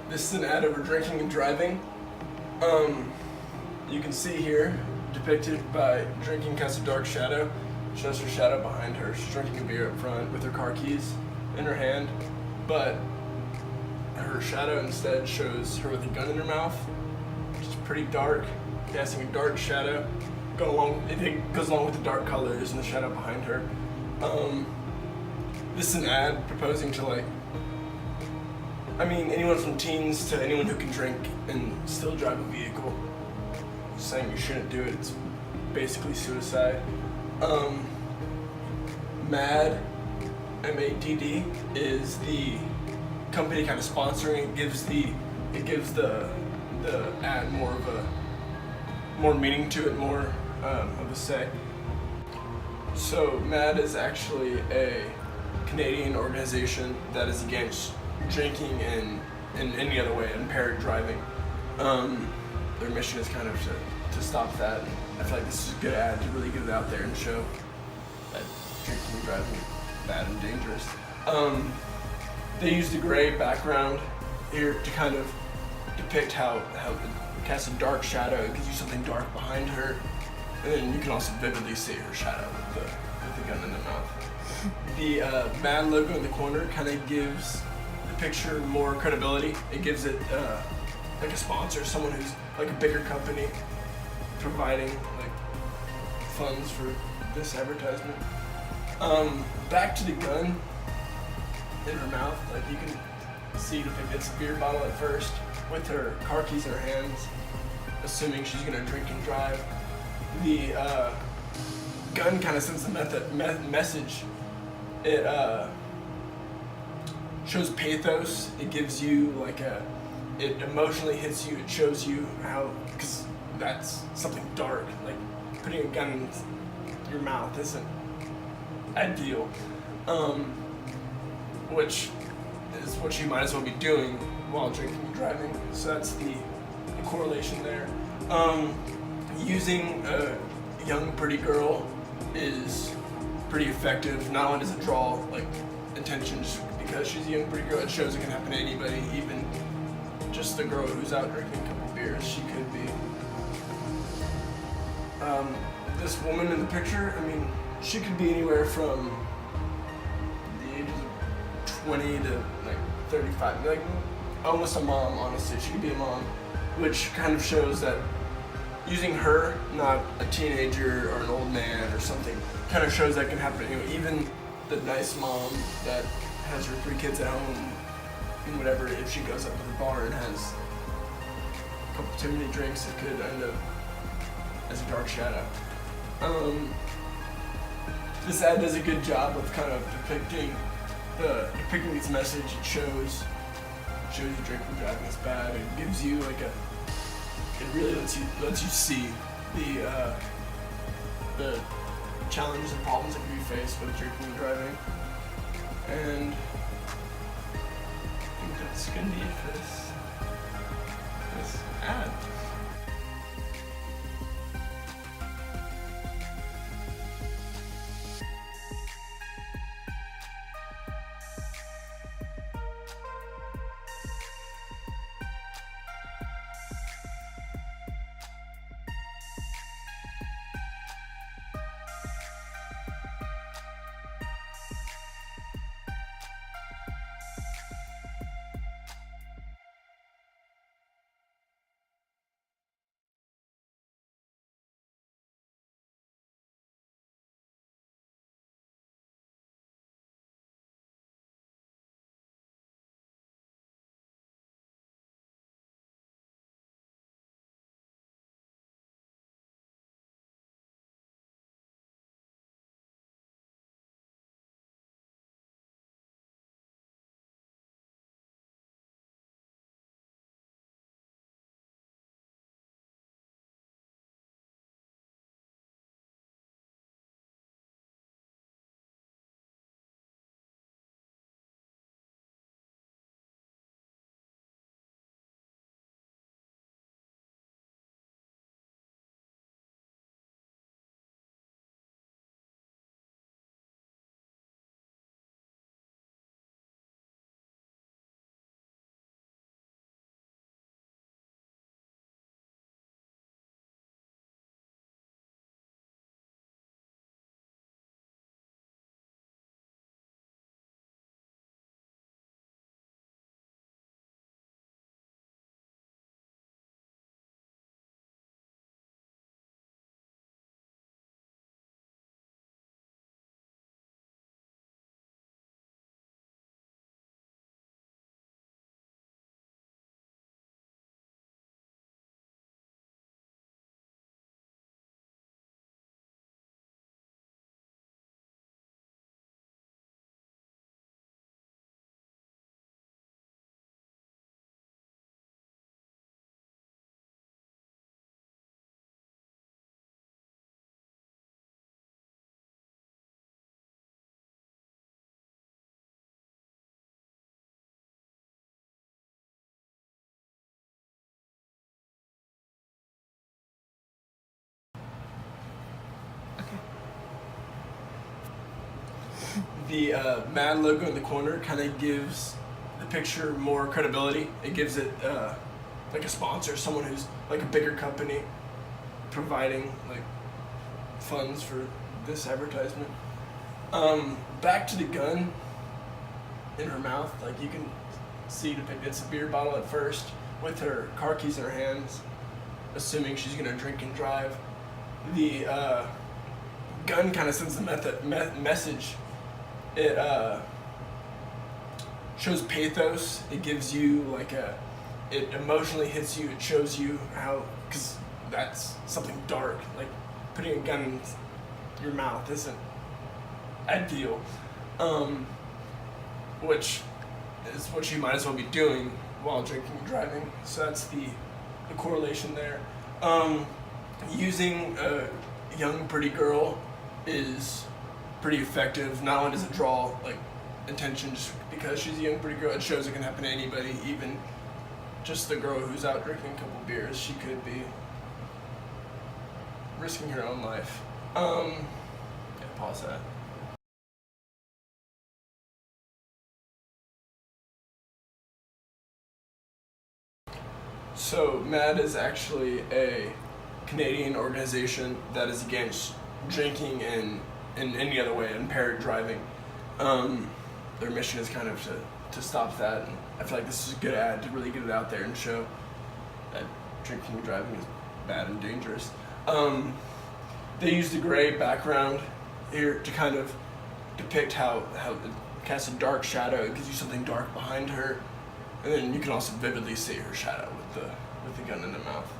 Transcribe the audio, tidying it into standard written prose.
This is an ad over drinking and driving. You can see here, depicted by drinking casts a dark shadow. Shows her shadow behind her. She's drinking a beer up front with her car keys in her hand, but her shadow instead shows her with a gun in her mouth, which is pretty dark, casting a dark shadow. It goes along with the dark colors and the shadow behind her. This is an ad proposing to anyone from teens to anyone who can drink and still drive a vehicle. Saying you shouldn't do it. It's basically suicide. MADD, M-A-D-D, is the company kind of sponsoring. It gives the ad more meaning to it, more of a say. So MADD is actually a Canadian organization that is against drinking and in any other way, impaired driving. Their mission is kind of to stop that. I feel like this is a good ad to really get it out there and show that drinking and driving is bad and dangerous. They used a gray background here to kind of depict how it casts a dark shadow. It gives you something dark behind her, and then you can also vividly see her shadow with the gun in the mouth. The MADD logo in the corner kind of gives the picture more credibility. It gives it like a sponsor, someone who's like a bigger company providing like funds for this advertisement. Back to the gun in her mouth, like you can see it's a beer bottle at first with her car keys in her hands, assuming she's gonna drink and drive. The gun kind of sends a message. It shows pathos. It gives you it emotionally hits you. It shows you how, because that's something dark. Like putting a gun in your mouth isn't ideal, which is what you might as well be doing while drinking and driving. So that's the correlation there. Using a young pretty girl is pretty effective. Not only does it draw attention just because she's a young pretty girl, it shows it can happen to anybody, even just the girl who's out drinking a couple beers. She could be. This woman in the picture, she could be anywhere from the ages of 20 to 35, almost a mom, honestly. She could be a mom, which kind of shows that using her, not a teenager or an old man or something, kind of shows that can happen to anyone. Even the nice mom that has her 3 kids at home and whatever, if she goes up to the bar and has a couple too many drinks, it could end up as a dark shadow. This ad does a good job of kind of depicting this message. It shows you drinking and driving is bad. It gives you it really lets you see the challenges and problems that can be faced with drinking and driving. And I think that's gonna be it for this ad. the MAD logo in the corner kind of gives the picture more credibility. It gives it like a sponsor, someone who's like a bigger company providing like funds for this advertisement. Back to the gun in her mouth, like you can see depicted, it's a beer bottle at first with her car keys in her hands, assuming she's gonna drink and drive. The gun kind of sends the message. It shows pathos. It gives you like it emotionally hits you. It shows you how, because that's something dark. Like putting a gun in your mouth isn't ideal. Which is what you might as well be doing while drinking and driving. So that's the correlation there. Using a young pretty girl is pretty effective. Not only does it draw like attention just because she's a young pretty girl, it shows it can happen to anybody, even just the girl who's out drinking a couple beers. She could be risking her own life. Yeah, pause that. So MAD is actually a Canadian organization that is against drinking and in any other way, impaired driving. Their mission is kind of to stop that, and I feel like this is a good ad to really get it out there and show that drinking and driving is bad and dangerous. They use the gray background here to kind of depict how it casts a dark shadow. It gives you something dark behind her, and then you can also vividly see her shadow with the gun in the mouth.